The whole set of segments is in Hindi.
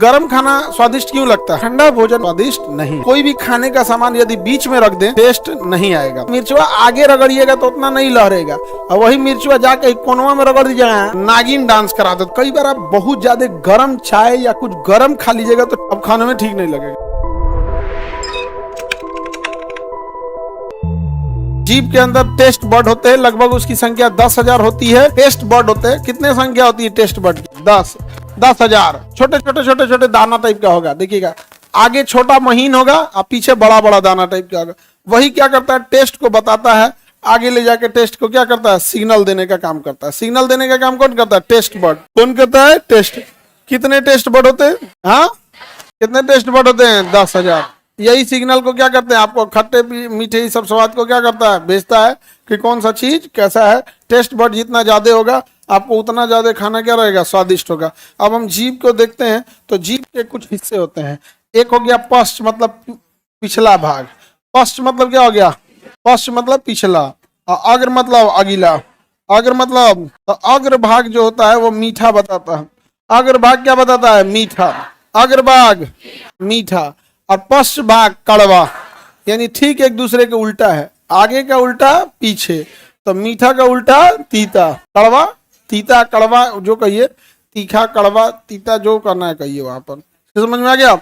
गरम खाना स्वादिष्ट क्यों लगता है? ठंडा भोजन स्वादिष्ट नहीं। कोई भी खाने का सामान यदि बीच में रख दें टेस्ट नहीं आएगा। मिर्चवा आगे रगड़िएगा तो उतना नहीं लहरेगा, और वही मिर्चवा जाके कोनवा में रगड़ दीजिएगा, नागिन डांस करा दो। कई बार आप बहुत ज्यादा गरम चाय या कुछ गरम खा लीजिएगा तो अब खाने में ठीक नहीं लगेगा। जीभ के अंदर टेस्ट बर्ड होते हैं, लगभग उसकी संख्या 10,000 होती है। टेस्ट बर्ड होते हैं, कितने संख्या होती है टेस्ट बर्ड की? 10,000। छोटे छोटे दाना टाइप का होगा, देखिएगा आगे छोटा महीन होगा और पीछे बड़ा बड़ा दाना टाइप का होगा। वही क्या करता है, टेस्ट को बताता है, आगे ले जाके टेस्ट को क्या करता है, सिग्नल देने का काम करता है। सिग्नल देने का काम कौन करता है? Taste bud. कौन करता है? टेस्ट। कितने टेस्ट बर्ड होते हैं? हाँ, कितने टेस्ट बर्ड होते हैं? 10,000। यही सिग्नल को क्या करते हैं, आपको खट्टे मीठे सब स्वाद को क्या करता है, बेचता है कि कौन सा चीज कैसा है। टेस्ट बर्ड जितना ज्यादा होगा आपको उतना ज्यादा खाना क्या रहेगा, स्वादिष्ट होगा। अब हम जीभ को देखते हैं तो जीभ के कुछ हिस्से होते हैं। एक हो गया पश्च, मतलब पिछला भाग। पश्च मतलब क्या हो गया? पश्च मतलब पिछला, और अग्र मतलब अगिला। अग्र मतलब तो अग्र भाग जो होता है वो मीठा बताता है। अग्र भाग क्या बताता है? मीठा। अग्र भाग मीठा और पश्च भाग कड़वा, यानी ठीक एक दूसरे के उल्टा है। आगे का उल्टा पीछे, तो मीठा का उल्टा तीता, कड़वा तीता कड़वा जो कहिए, तीखा कड़वा तीता जो करना है कहिए वहां पर। समझ में आ गया?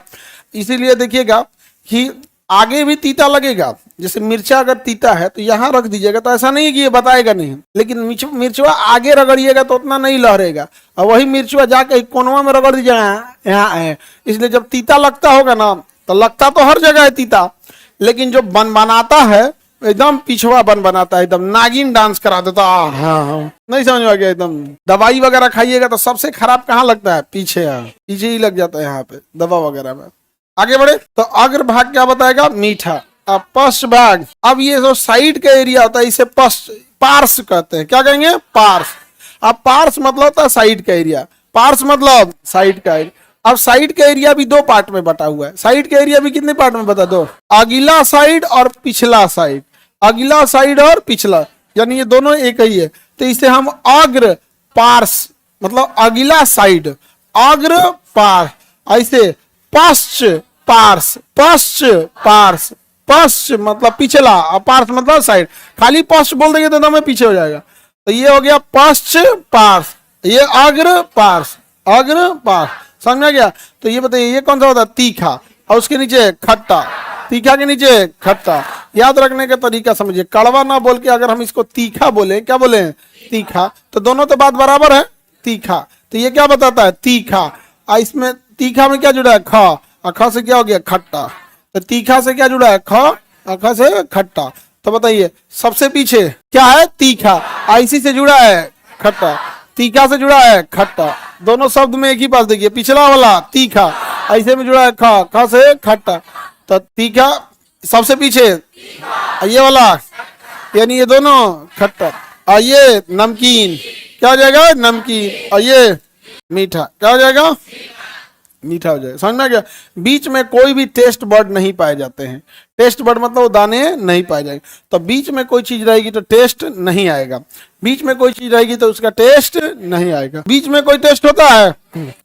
इसीलिए देखिएगा कि आगे भी तीता लगेगा। जैसे मिर्चा अगर तीता है तो यहाँ रख दीजिएगा तो ऐसा नहीं है कि ये बताएगा नहीं, लेकिन मिर्चवा आगे रगड़िएगा तो उतना नहीं लहरेगा, और वही मिर्चवा जाके कोनवा में रगड़ दीजिएगा, यहाँ है। इसलिए जब तीता लगता होगा ना, तो लगता तो हर जगह है तीता, लेकिन जो बन बनाता है एकदम पिछवा बन बनाता है, एकदम नागिन डांस करा देता। हाँ, नहीं समझ में आ गया? एकदम दवाई वगैरह खाइएगा तो सबसे खराब कहाँ लगता है? पीछे। पीछे ही लग जाता है यहाँ पे दवा वगैरह में। आगे बढ़े तो अग्र भाग क्या बताएगा? मीठा। अब पश्च भाग, अब ये जो साइड का एरिया होता है इसे पार्श्व कहते हैं। क्या कहेंगे? पार्श्व। अब पार्श्व मतलब होता है साइड का एरिया, पार्श्व मतलब साइड का एरिया। अब साइड का एरिया भी दो पार्ट में बटा हुआ है। साइड का एरिया भी कितने पार्ट में बता दो? अगला साइड और पिछला साइड। अगला साइड और पिछला, यानी ये दोनों एक ही है। तो इसे हम अग्र पार्श्व मतलब अगला साइड, अग्र पार्श्व। ऐसे पश्च पार्श्व, पश्च पार्श्व। पश्च मतलब पिछला और पार्श्व मतलब साइड। खाली पश्च बोल देंगे तो दम पीछे हो जाएगा। तो ये हो गया पश्च पार्श्व, ये अग्र पार्श्व, अग्र पार्श्व। समझ में आ गया? तो ये बताइए ये कौन सा होता है? तीखा, और उसके नीचे खट्टा। तीखा के नीचे खट्टा। याद रखने का तरीका समझिए, कड़वा ना बोल के अगर हम इसको तीखा बोले, क्या बोले? तीखा, तो दोनों तो बात बराबर है, तीखा। तो ये क्या बताता है? तीखा। इसमें तीखा में क्या जुड़ा है? ख, और ख से क्या हो गया? खट्टा। तो तीखा से क्या जुड़ा है? ख, और ख से खट्टा। तो बताइए सबसे पीछे क्या है? तीखा। इसी से जुड़ा है खट्टा, तीखा से जुड़ा है खट्टा। दोनों शब्द में एक ही बात देखिए, पिछला वाला तीखा, ऐसे में जुड़ा है ख, ख से खट्टा। तो तीखा सबसे पीछे, ये वाला यानी ये दोनों खट्टा, और ये नमकीन क्या हो जाएगा? नमकीन। और ये मीठा क्या हो जाएगा? मीठा हो जाएगा। समझ में आ गया? बीच में कोई भी टेस्ट बर्ड नहीं पाए जाते हैं। टेस्ट बर्ड मतलब वो दाने नहीं पाए जाएंगे। तो बीच में कोई चीज रहेगी तो टेस्ट नहीं आएगा, बीच में कोई चीज रहेगी तो उसका टेस्ट नहीं आएगा। बीच में कोई टेस्ट होता है?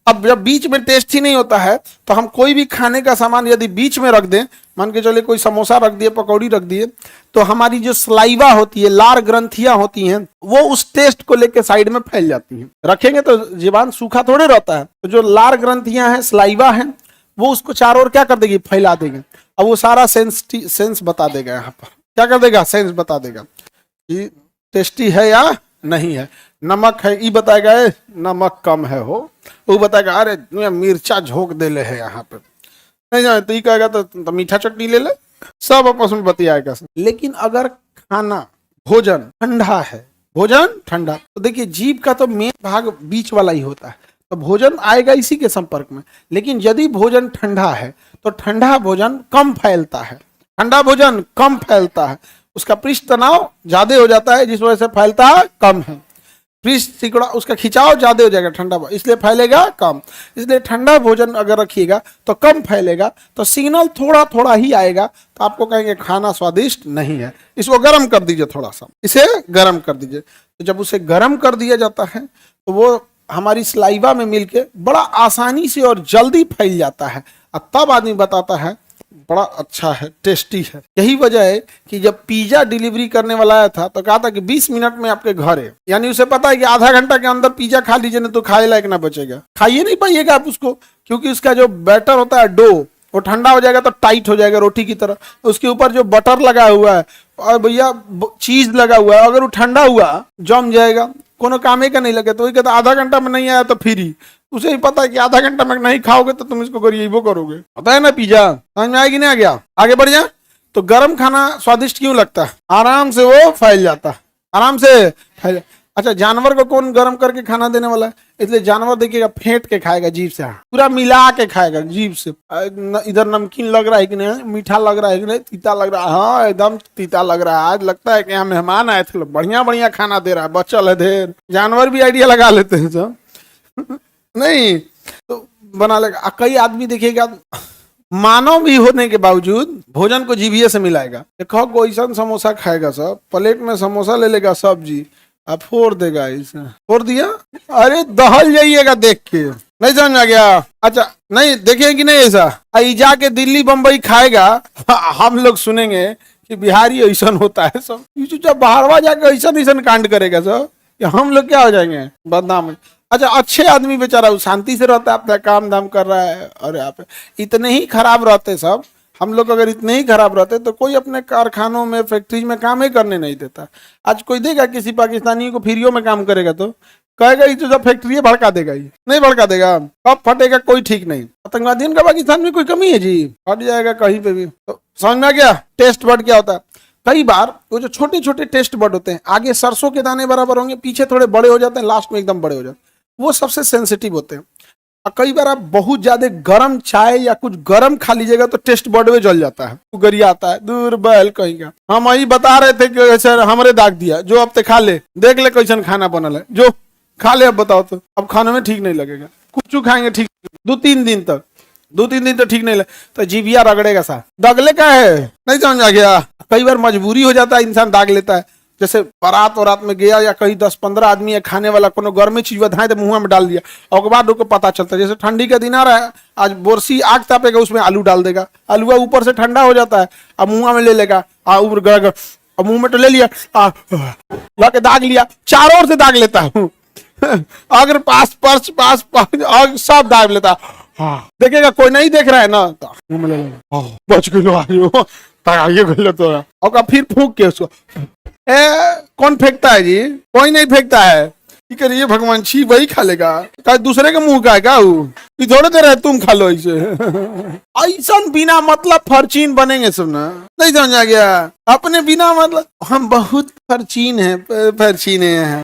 अब जब बीच में टेस्ट ही नहीं होता है तो हम कोई भी खाने का सामान यदि बीच में रख दें, मान के चले कोई समोसा रख दिए, पकौड़ी रख दिए, तो हमारी जो सलाइवा होती है, लार ग्रंथियां होती हैं, वो उस टेस्ट को लेके साइड में फैल जाती हैं। रखेंगे तो जीवान सूखा थोड़े रहता है, तो जो लार ग्रंथियां हैं, सलाइवा है, वो उसको चारों ओर क्या कर देगी? फैला देगा। अब वो सारा सेंस बता देगा, यहाँ पर क्या कर देगा? सेंस बता देगा कि टेस्टी है या नहीं है। नमक है, ई बताएगा नमक कम है, हो वो बताएगा अरे मिर्चा झोंक देले है यहाँ पे, नहीं जाए तो ये कहेगा तो मीठा चटनी ले ले। सब आपस में बतियाएगा। लेकिन अगर खाना भोजन ठंडा है, भोजन ठंडा, तो देखिए जीभ का तो मेन भाग बीच वाला ही होता है, तो भोजन आएगा इसी के संपर्क में। लेकिन यदि भोजन ठंडा है तो ठंडा भोजन कम फैलता है, ठंडा भोजन कम फैलता है, उसका पृष्ठ तनाव ज्यादा हो जाता है, जिस वजह से फैलता कम है। पृष्ठ सिकुड़ा, उसका खिंचाव ज्यादा हो जाएगा ठंडा, इसलिए फैलेगा कम। इसलिए ठंडा भोजन अगर रखिएगा तो कम फैलेगा, तो सिग्नल थोड़ा थोड़ा ही आएगा, तो आपको कहेंगे खाना स्वादिष्ट नहीं है। इसको गर्म कर दीजिए, थोड़ा सा इसे गर्म कर दीजिए। तो जब उसे गर्म कर दिया जाता है तो वो हमारी सलाइवा में मिलके बड़ा आसानी से और जल्दी फैल जाता है, और तब आदमी बताता है बड़ा अच्छा है, टेस्टी है। यही वजह है कि जब पिज्जा डिलीवरी करने वाला आया था तो कहा था कि 20 मिनट में आपके घर है, यानी उसे पता है कि आधा घंटा के अंदर पिज्जा खा लीजिए नहीं तो खाए लायक ना बचेगा, खाइए नहीं पाइएगा आप उसको, क्योंकि उसका जो बैटर होता है डो वो ठंडा हो जाएगा तो टाइट हो जाएगा रोटी की तरह। उसके ऊपर जो बटर लगा हुआ है और भैया चीज लगा हुआ है, अगर वो ठंडा हुआ जम जाएगा, कोनो काम का नहीं लगे। तो वही कहता आधा घंटा में नहीं आया तो फ्री, उसे ही पता है कि आधा घंटा में नहीं खाओगे तो तुम इसको गरीबो करोगे। पता है ना पिज्जा, समझ में आएगी नहीं आ गया, आगे बढ़ जा। तो गर्म खाना स्वादिष्ट क्यों लगता है? आराम से वो फैल जाता है, आराम से फैल। अच्छा, जानवर को कौन गर्म करके खाना देने वाला है? इसलिए जानवर देखिएगा फेंट के खाएगा, जीभ से पूरा मिला के खाएगा जीभ से। इधर नमकीन लग रहा है कि नहीं, मीठा लग रहा है कि नहीं, तीता लग रहा है, हाँ एकदम तीता लग रहा है, आज लगता है कि यहाँ मेहमान आए थे, बढ़िया बढ़िया खाना दे रहा है, बचल है ढेर। जानवर भी आइडिया लगा लेते हैं सब नहीं तो बना लेगा। कई आदमी देखिएगा मानव भी होने के बावजूद भोजन को जीभिए से मिलाएगा। देखो कोई समोसा खाएगा, सब प्लेट में समोसा ले लेगा, सब्जी अब फोड़ देगा, इसे फोड़ दिया, अरे दहल जाइएगा देख के, नहीं समझ आ गया? अच्छा नहीं देखिए कि नहीं, ऐसा आई जाके दिल्ली बम्बई खाएगा, हम लोग सुनेंगे कि बिहारी ऐसा होता है सब, जब बाहरवा जाके ऐसा कांड करेगा सब, हम लोग क्या हो जाएंगे, बदनाम। अच्छा, अच्छे आदमी बेचारा शांति से रहता है, अपना काम धाम कर रहा है, और यहाँ पे इतने ही खराब रहते सब। हम लोग अगर इतने ही खराब रहते तो कोई अपने कारखानों में फैक्ट्रीज में काम ही करने नहीं देता। आज कोई देगा किसी पाकिस्तानी को फ्रीओ में काम करेगा तो कहेगा ये तो सब फैक्ट्री भड़का देगा, ये नहीं भड़का देगा, कब फटेगा कोई ठीक नहीं। आतंकवादियों का पाकिस्तान में कोई कमी है जी, फट जाएगा कहीं पे भी। तो समझ में आ गया टेस्ट बर्ड क्या होता है? कई बार वो जो छोटे छोटे टेस्ट बर्ड होते हैं, आगे सरसों के दाने बराबर होंगे, पीछे थोड़े बड़े हो जाते हैं, लास्ट में एकदम बड़े हो जाते हैं, वो सबसे सेंसिटिव होते हैं। कई बार आप बहुत ज्यादा गर्म चाय या कुछ गर्म खा लीजिएगा तो टेस्ट बर्ड में जल जाता है, गरिया आता है, दूर बैल कहीं का। हम वही बता रहे थे कि सर हमरे दाग दिया, जो अब तक खा ले, देख ले कैसन खाना बनल है, जो खा ले अब बताओ तो। अब खाने में ठीक नहीं लगेगा, कुछ खाएंगे ठीक 2-3 दिन तक, 2-3 दिन तो ठीक नहीं लगे तो जीभिया रगड़ेगा सा, दगले का है, नहीं समझ आ गया? कई बार मजबूरी हो जाता है, इंसान दाग लेता है। जैसे बारात और रात में गया या कहीं 10-15 आदमी है खाने वाला, कोनो गर्मी चीज बधाए तो मुंह में डाल दिया, और के बाद उनको पता चलता है। जैसे ठंडी का दिन आ रहा है, आज बोरसी आग तापेगा, उसमें आलू डाल देगा, आलूआ ऊपर से ठंडा हो जाता है, अब मुंह में ले लेगा, अब मुंह में तो ले लिया, लाके दाग लिया, चारों ओर से दाग लेता हूँ अगर पास पर्स पास सब दाग लेता। देखेगा कोई नहीं देख रहा है ना, मुंह में ले लेगा, बच गए तो, और फिर फूंक के उसको कौन फेंकता है जी? कोई नहीं फेंकता है। ठीक है भगवान, छी वही खा लेगा, क्या दूसरे के मुंह का है क्या? थोड़े देर है तुम खा लो ऐसे ऐसा बिना मतलब फरचीन बनेंगे सब ना, नहीं समझ आ गया? अपने बिना मतलब हम बहुत फरचीन है, फरचीने हैं।